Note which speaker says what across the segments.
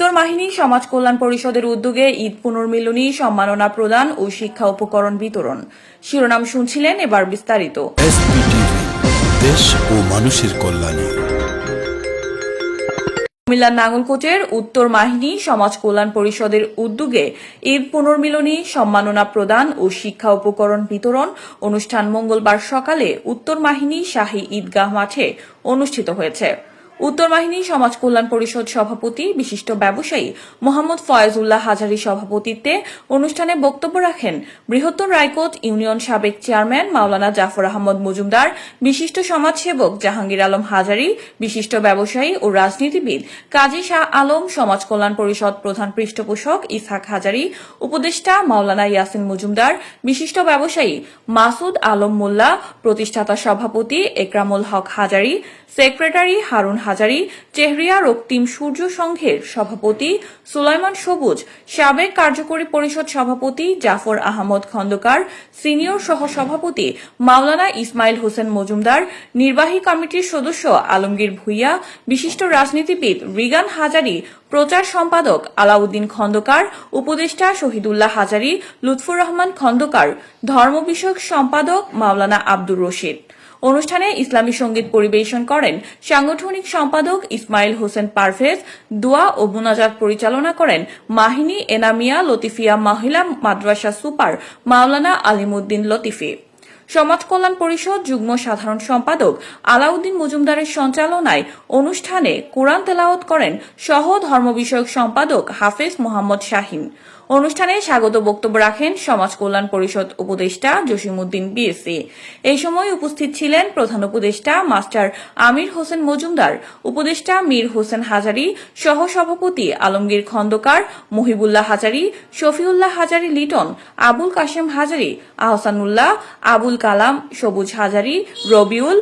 Speaker 1: উত্তর মাহিনী সমাজ কল্যাণ পরিষদের উদ্যোগে ঈদ পুনর্মিলনী সম্মাননা প্রদান ও শিক্ষা উপকরণ বিতরণ। শিরোনাম শুনছিলেন, এবার বিস্তারিত।
Speaker 2: দেশ ও মানুষের কল্যাণে।
Speaker 1: কুমিল্লার নাঙ্গলকোটের উত্তর মাহিনী সমাজ কল্যাণ পরিষদের উদ্যোগে ঈদ পুনর্মিলনী সম্মাননা প্রদান ও শিক্ষা উপকরণ বিতরণ অনুষ্ঠান মঙ্গলবার সকালে উত্তর মাহিনী শাহী ঈদগাহ মাঠে অনুষ্ঠিত হয়েছে। উত্তর মাহিনী সমাজ কল্যাণ পরিষদ সভাপতি বিশিষ্ট ব্যবসায়ী মোহাম্মদ ফয়েজুল্লাহ হাজারী সভাপতিত্বে অনুষ্ঠানে বক্তব্য রাখেন বৃহত্তর রায়কোট ইউনিয়ন সাবেক চেয়ারম্যান মাওলানা জাফর আহমদ মজুমদার, বিশিষ্ট সমাজসেবক জাহাঙ্গীর আলম হাজারী, বিশিষ্ট ব্যবসায়ী ও রাজনীতিবিদ কাজী শাহ আলম, সমাজ কল্যাণ পরিষদ প্রধান পৃষ্ঠপোষক ইসহাক হাজারী, উপদেষ্টা মাওলানা ইয়াসিন মজুমদার, বিশিষ্ট ব্যবসায়ী মাসুদ আলম মোল্লা, প্রতিষ্ঠাতা সভাপতি একরামুল হক হাজারী, সেক্রেটারি হারুন হাজারী, চেহরিয়া রক্তিম সূর্য সংঘের সভাপতি সুলাইমান সবুজ, সাবেক কার্যকরী পরিষদ সভাপতি জাফর আহমদ খন্দকার, সিনিয়র সহসভাপতি মাওলানা ইসমাইল হোসেন মজুমদার, নির্বাহী কমিটির সদস্য আলমগীর ভুইয়া, বিশিষ্ট রাজনীতিবিদ রিগান হাজারী, প্রচার সম্পাদক আলাউদ্দিন খন্দকার, উপদেষ্টা শহীদুল্লাহ হাজারী, লুৎফুর রহমান খন্দকার, ধর্ম বিষয়ক সম্পাদক মাওলানা আব্দুর রশিদ। অনুষ্ঠানে ইসলামী সঙ্গীত পরিবেশন করেন সাংগঠনিক সম্পাদক ইসমাইল হোসেন পারভেজ। দোয়া ও মুনাজাত পরিচালনা করেন মাহিনী এনামিয়া লতিফিয়া মহিলা মাদ্রাসা সুপার মাওলানা আলিমুদ্দিন লতিফি। সমাজ কল্যাণ পরিষদ যুগ্ম সাধারণ সম্পাদক আলাউদ্দিন মজুমদারের সঞ্চালনায় অনুষ্ঠানে কোরআন তেলাওয়াত করেন সহ ধর্ম বিষয়ক সম্পাদক হাফেজ মোহাম্মদ শাহিন। অনুষ্ঠানে স্বাগত বক্তব্য রাখেন সমাজ কল্যাণ পরিষদ উপদেষ্টা জসিমউদ্দিন বিএসসি। এই সময় উপস্থিত ছিলেন প্রধান উপদেষ্টা মাস্টার আমির হোসেন মজুমদার, উপদেষ্টা মীর হোসেন হাজারী, সহ সভাপতি আলমগীর খন্দকার, মহিবুল্লাহ হাজারী, শফিউল্লাহ হাজারী লিটন, আবুল কাশেম হাজারী, আহসানুল্লাহ, আবুল কালাম, সবুজ হাজারী, রবিউল,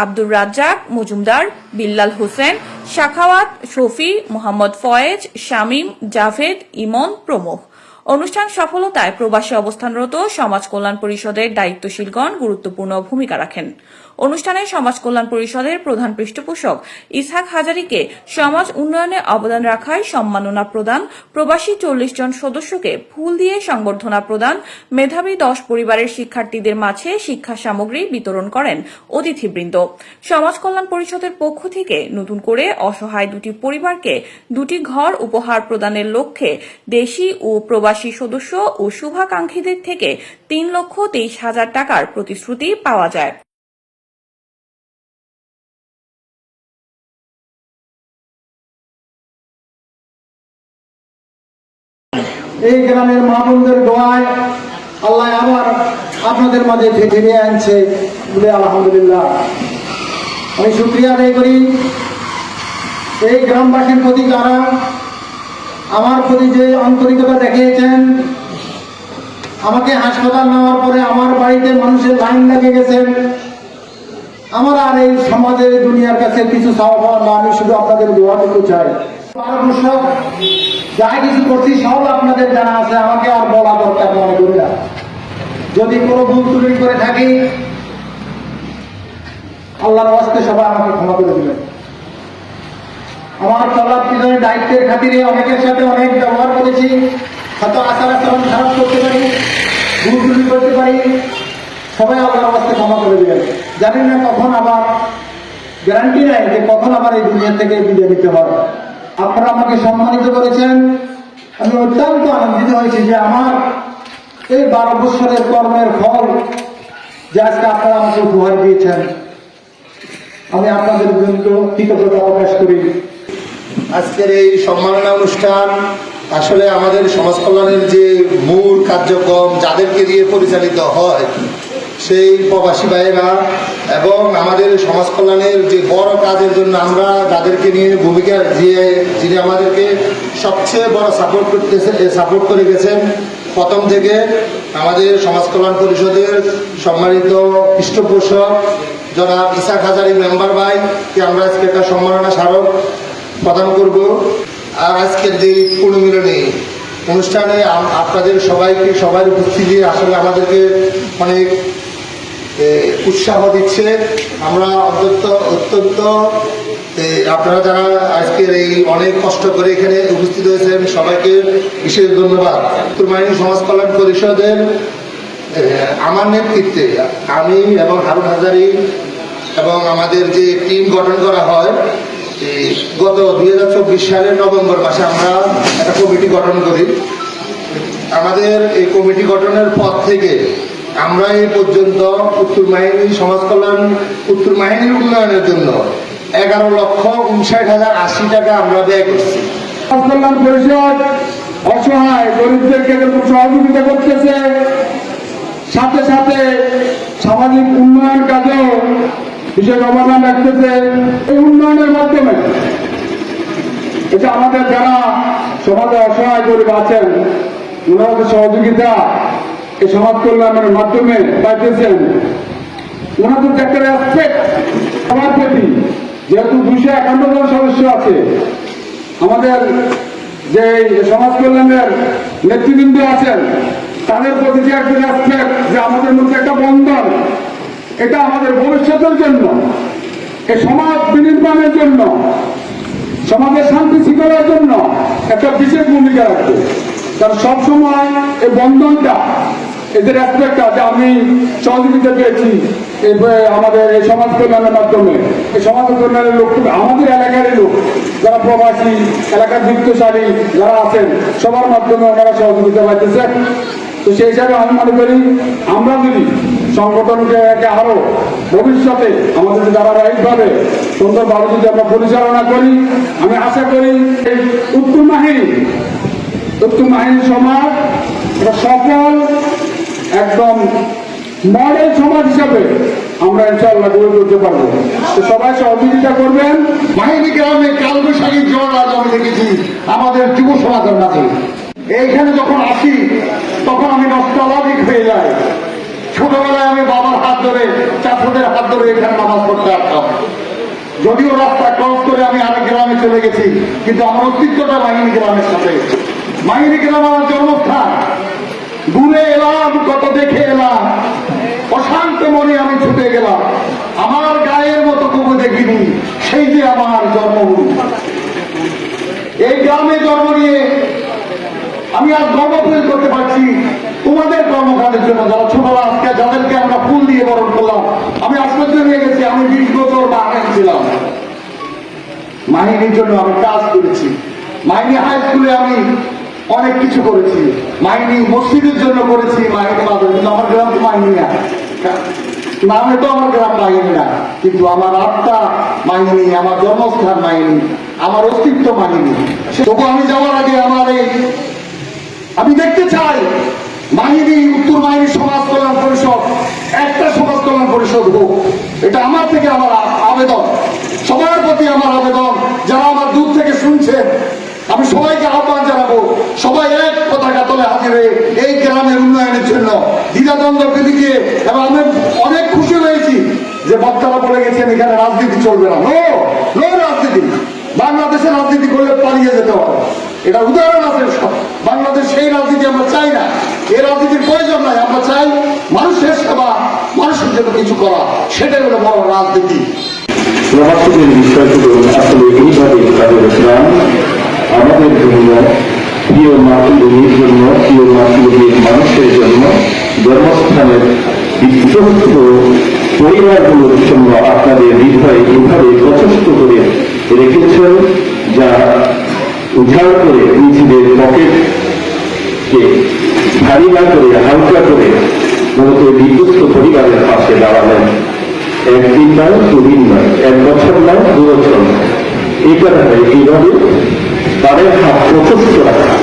Speaker 1: আব্দুর রাজ্জাক মজুমদার, বিল্লাল হোসেন, শাখাওয়াত, শফি, মোহাম্মদ ফয়েজ, শামীম, জাভেদ, ইমন প্রমুখ। অনুষ্ঠান সফলতায় প্রবাসী অবস্থানরত সমাজ কল্যাণ পরিষদের দায়িত্বশীলগণ গুরুত্বপূর্ণ ভূমিকা রাখেন। অনুষ্ঠানে সমাজ কল্যাণ পরিষদের প্রধান পৃষ্ঠপোষক ইসহাক হাজারীকে সমাজ উন্নয়নে অবদান রাখায় সম্মাননা প্রদান, প্রবাসী 40 জন সদস্যকে ফুল দিয়ে সংবর্ধনা প্রদান, মেধাবী 10 পরিবারের শিক্ষার্থীদের মাঝে শিক্ষা সামগ্রী বিতরণ করেন অতিথিবৃন্দ। সমাজ কল্যাণ পরিষদের পক্ষ থেকে নতুন করে অসহায় 2টি পরিবারকে 2টি ঘর উপহার প্রদানের লক্ষ্যে দেশি ও প্রবাসী সদস্য ও শুভাকাঙ্ক্ষীদের থেকে 3,23,000 টাকার প্রতিশ্রুতি পাওয়া যায়।
Speaker 3: এই গ্রামের মা বোনদের দোয়ায় আল্লাহ আবার আপনাদের মাঝে ফিরিয়ে আনছে বলে আলহামদুলিল্লাহ আমি শুকরিয়া আদায় করি এই গ্রামবাসীর প্রতি, যারা আমার প্রতি যে আন্তরিকতা দেখিয়েছেন। আমাকে হাসপাতাল নেওয়ার পরে আমার বাড়িতে মানুষের লাইন লেগে গেছেন। আমার আর এই সমাজের দুনিয়ার কাছে কিছু চাওয়া পাওয়া না, আমি শুধু আপনাদের দোয়াটুকু চাই। যা কিছু করছি সব আপনাদের জানা আছে, আমাকে আর বলা দরকার মনে করি না। যদি কোনো ভুল ত্রুটি করে থাকি আল্লাহর ওয়াস্তে সবাই আমাকে ক্ষমা করে দিবেন। আমার চলার পিছনে দায়িত্বের খাতিরে অনেকের সাথে অনেক ব্যবহার করেছি, হয়তো আচার আচরণ খারাপ করতে পারি, ভুল ত্রুটি করতে পারি, সবাই আল্লাহর ওয়াস্তে ক্ষমা করে দিবেন। জানি না কখন আবার, গ্যারান্টি নাই যে কখন আবার এই দুনিয়া থেকে বিদায় নিতে হবে। আপনারা আমাকে সম্মানিত করেছেন, আমি অত্যন্ত আনন্দিত হয়েছি যে আমার এই 12 বছরের কর্মের ফল যে আজকে আপনারা আমাকে উপহার দিয়েছেন, আমি আপনাদের জন্য কৃতজ্ঞতা প্রকাশ করি।
Speaker 4: আজকের এই সম্মাননা অনুষ্ঠান আসলে আমাদের সমাজ কল্যাণের যে মূল কার্যক্রম যাদেরকে দিয়ে পরিচালিত হয় সেই প্রবাসী ভাইয়েরা এবং আমাদের সমাজ কল্যাণের যে বড় কাজের জন্য আমরা যাদেরকে নিয়ে ভূমিকা যিনি আমাদেরকে সবচেয়ে বড় সাপোর্ট করে গেছেন প্রথম থেকে, আমাদের সমাজ কল্যাণ পরিষদের সম্মানিত পৃষ্ঠপোষক জনাব ইসহাক হাজারী মেম্বার ভাইকে আমরা আজকে একটা সম্মাননা স্মারক প্রদান করব। আর আজকের যে পুনর্মিলনী অনুষ্ঠানে আপনাদের সবার উপস্থিতি আসলে আমাদেরকে অনেক উৎসাহ দিচ্ছে। আমরা অত্যন্ত আপনারা যারা আজকের এই অনেক কষ্ট করে এখানে উপস্থিত হয়েছেন সবাইকে বিশেষ ধন্যবাদ। উত্তর মাহিনী সমাজ কল্যাণ পরিষদের আমার নেতৃত্বে আমি এবং হারুন হাজারি এবং আমাদের যে টিম গঠন করা হয়, গত 2024 সালের নভেম্বর মাসে আমরা একটা কমিটি গঠন করি। আমাদের এই কমিটি গঠনের পর থেকে আমরা এই পর্যন্ত উত্তর মাহিনী সমাজ কল্যাণ উত্তর মাহিনীর উন্নয়নের জন্য 11,59,080 টাকা আমরা ব্যয় করছি।
Speaker 3: সমাজ কল্যাণ পরিষদ অসহায় গরিবদেরকে যখন সহযোগিতা করতেছে, সাথে সাথে সামাজিক উন্নয়ন কাজেও বিশেষ অবদান রাখতেছে। এই উন্নয়নের মাধ্যমে এটা আমাদের যারা সমাজে অসহায় গরিব আছেন ওনাদের সহযোগিতা এই সমাজ কল্যাণের মাধ্যমে পাইতেছেন। ওনাদের যে একটা রেসপেক্ট সবার প্রতি, যেহেতু 251 জন সদস্য আছে, আমাদের যে সমাজ কল্যাণের নেতৃবৃন্দ আছেন তাদের প্রতি যে একটা রেসপেক্ট, যে আমাদের মধ্যে একটা বন্ধন, এটা আমাদের ভবিষ্যতের জন্য, এই সমাজ বিনির্মাণের জন্য, সমাজের শান্তি শৃঙ্খলার জন্য একটা বিশেষ ভূমিকা রাখবে। কারণ সবসময় এই বন্ধনটা, এদের রেসপেক্টটা যে আমি সহযোগিতা পেয়েছি আমাদের এই সমাজ কল্যাণের মাধ্যমে, এই সমাজ কল্যাণের লোক আমাদের এলাকারই লোক যারা প্রবাসী, এলাকার বৃত্তশালী যারা আছেন সবার মাধ্যমে ওনারা সহযোগিতা পাইতেছে। তো সেই হিসাবে আমি মনে করি আমরা যদি সংগঠনকে আরো ভবিষ্যতে আমাদের যদি ধারাবাহিকভাবে সুন্দরভাবে যদি আমরা পরিচালনা করি, আমি আশা করি এই উত্তর মাহিনী সমাজ একটা সফল একদম মডেল সমাজ হিসাবে আমরা ইনশাআল্লাহ গড়ে তুলতে পারবো। তো সবাই সহযোগিতা করবেন।
Speaker 4: মাহিনী গ্রামে কালবৈশাখী জ্বর আজ আমি দেখেছি আমাদের যুব সমাজের মাঝে।
Speaker 3: এইখানে যখন আসি তখন আমি নস্টালজিক হয়ে যাই। ছোটবেলায় আমি বাবার হাত ধরে, চাচাদের হাত ধরে এখানে নামাজ পড়তে আসতাম। যদিও রাস্তা ক্রস করে আমি আরেক গ্রামে চলে গেছি, কিন্তু আমার অস্তিত্বটা মাহিনী গ্রামের সাথে। মাহিনী গ্রাম আমার জন্মস্থান। দূরে এলাম, কত দেখে এলাম, অশান্ত মনে আমি ছুটে গেলাম। আমার গায়ের মতো কবু দেখিনি, সেই যে আমার জন্মভূমি। এই গ্রামে জন্ম নিয়ে আমি আজ গর্ব ফিল করতে পারছি তোমাদের কর্মকাণ্ডের জন্য, যারা ছোটরা আজকে যাদেরকে আমরা ফুল দিয়ে বরণ করলাম। আমি আশ্চর্য হয়ে গেছি, আমি 20 বছর বাগান ছিলাম, মাহিনীর জন্য আমি কাজ করেছি। মাহিনী হাই স্কুলে আমি অনেক কিছু করেছি, মাহিনী মসজিদের জন্য করেছি, মাহিনী মাদ্রাসা। কিন্তু আমার গ্রাম তো মাহিনী না, নামে তো আমার গ্রাম মাহিনী না, কিন্তু আমার আত্মা মাহিনী, আমার জন্মস্থান মাহিনী, আমার অস্তিত্ব মাহিনী। তবু আমি যাওয়ার আগে আমি দেখতে চাই মাহিনী উত্তর মাহিনী সমাজ কল্যাণ পরিষদ একটা সমাজ কল্যাণ পরিষদ হোক। এটা আমার থেকে আমার আবেদন, সবার প্রতি আমার আবেদন। যারা আমার দূর থেকে শুনছেন, আমি সবাইকে আহ্বান জানাবো, সবাই এক পতাকা তলে হাজির হয়ে এই গ্রামের উন্নয়নের জন্য দ্বিধাদ্বন্দ্ব বিধিকে। এবং আমি অনেক খুশি হয়েছি যে বক্তারা বলে গেছেন এখানে রাজনীতি চলবে না। নো রাজনীতি। বাংলাদেশের রাজনীতি করলে পালিয়ে যেতে হবে, এটা উদাহরণ আছে। বাংলাদেশ সেই রাজনীতি আমরা চাই না, এই রাজনীতির প্রয়োজন নাই। আমরা চাই মানুষের সেবা, মানুষের জন্য কিছু করা, সেটাই হলো বড় রাজনীতি।
Speaker 5: প্রবাসীদের বিষয়গুলো আসলে এইভাবে কাজে রাখলাম আমাদের জন্য, প্রিয় মাতৃভূমির জন্য, প্রিয় মাতৃভূমির মানুষের জন্য, জন্মস্থানের বিশ্বস্ত পরিবারগুলোর জন্য আপনাদের হৃদয় এভাবে প্রচেষ্ট করে রেখেছেন, যা উদ্ধার করে নিজেদের পকেটকে ভারী না করে হালকা করে মূলত বিধ্বস্ত পরিবারের পাশে দাঁড়ালেন। একদিন নয়, দুদিন নয়, 1 বছর নয়, 2 বছর নয়, এই কারণে এইভাবে তাদের হাত প্রচেষ্ট রাখা,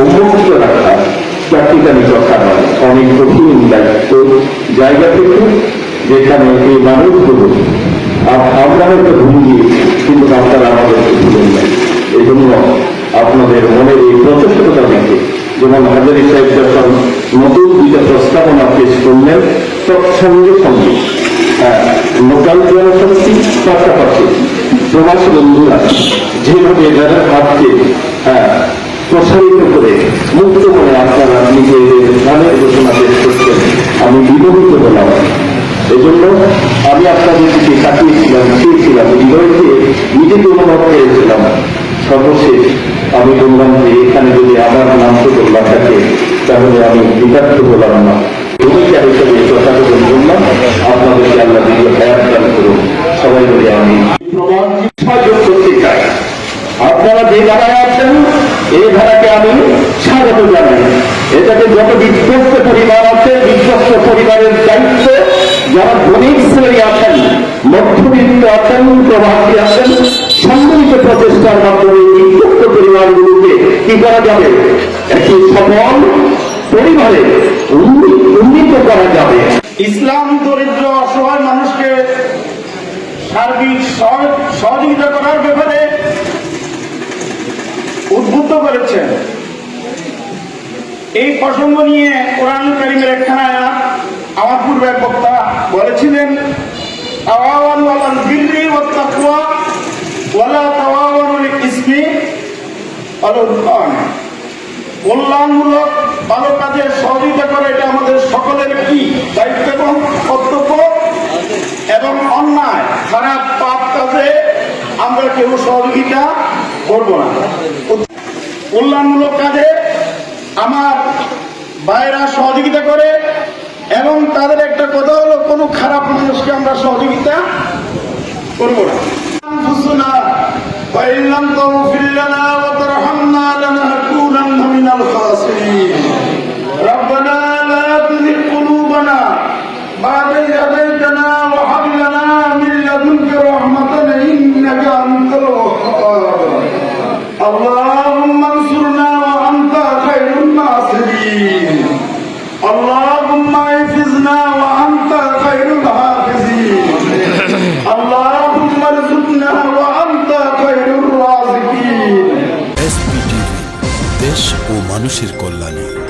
Speaker 5: অভ্যস্ত রাখা প্র্যাকটিক্যালি কথা নয়, অনেক কঠিন দায়িত্ব জায়গা থেকে, যেখানে এই মানুষগুলো আমরা হয়তো ভুলে গিয়েছি, কিন্তু আপনারা আমাদেরকে ভুলেন না। এই জন্য আপনাদের মনের এই প্রচেষ্টতা দেখে, যেমন হাজারি সাহেব যখন নতুন 2টা প্রস্তাবনা পেশ করলেন, তৎসঙ্গে সঙ্গে লোকাল জনশক্তি পাশাপাশি প্রবাসী বন্ধুরা যেভাবে যাদের হাতকে প্রসারিত করে মুক্ত মনে আপনারা নিজেদের ধানের ঘোষণা পেশ করছেন, আমি বিমোহিত হলাম। এজন্য আমি আপনাদের দিকে তাকিয়েছিলাম, চেয়েছিলাম, হৃদয়কে নিজেকে অনুভব করেছিলাম। সর্বশেষ আমি বললাম যে এখানে যদি আমার নাম তো না থাকে তাহলে আমি বিতার্থ হলাম না। ভূমিকা হিসেবে যথাযথ বললাম, আপনাদেরকে আল্লাহ দীর্ঘ হায়াত দান করুন। সবাই বলে আমি প্রমাণ সহযোগ করতে চাই। আপনারা যে ধারায় আছেন এই ধারাকে আমি স্বাগত জানাই। এটাকে যত বিধ্বস্ত পরিবার আছে, বিধ্বস্ত পরিবারের দায়িত্ব যারা ধনিক শ্রেণী আছেন, মধ্যবিত্ত আছেন, প্রবাসী আছেন, সম্মিলিত প্রচেষ্টার মাধ্যমে বিধ্বস্ত পরিবারগুলোকে কি করা যাবে, একটি সফল পরিবারে উন্নীত করা যাবে।
Speaker 3: ইসলাম দরিদ্র অসহায় মানুষকে সার্বিক সহযোগিতা করার ব্যাপারে উদ্বুদ্ধ করেছেন। এই প্রসঙ্গ নিয়ে কোরআন কারীমের একখানা আয়াত আমার পূর্বে বক্তা বলেছিলেন, তাওয়াওয়ানু আলাল বিররি ওয়াত তাকওয়া ওয়ালা তাওয়াওয়ানু লিল ইসমি ওয়াল উদওয়ান। কল্যাণমূলক ভালো কাজে সহযোগিতা করে এটা আমাদের সকলের কি দায়িত্ব এবং কর্তব্য, এবং অন্যায় খারাপ পাপ কাজে আমরা কেউ সহযোগিতা করব না। কল্যাণমূলক কাজে আমার ভাইরা সহযোগিতা করে, এবং তাদের একটা কথা হলো কোনো খারাপ মানুষকে আমরা সহযোগিতা করব না। ربنا لا تزغ قلوبنا بعد إذ هديتنا وهب لنا من لدنك رحمة إنك أنت الوهاب اللهم انصرنا وأنت خير الناصرين اللهم احفظنا وأنت خير الحافظين اللهم ارزقنا وأنت خير الرازقين।
Speaker 2: SPTV, দেশ ও মানুষের কল্যাণে।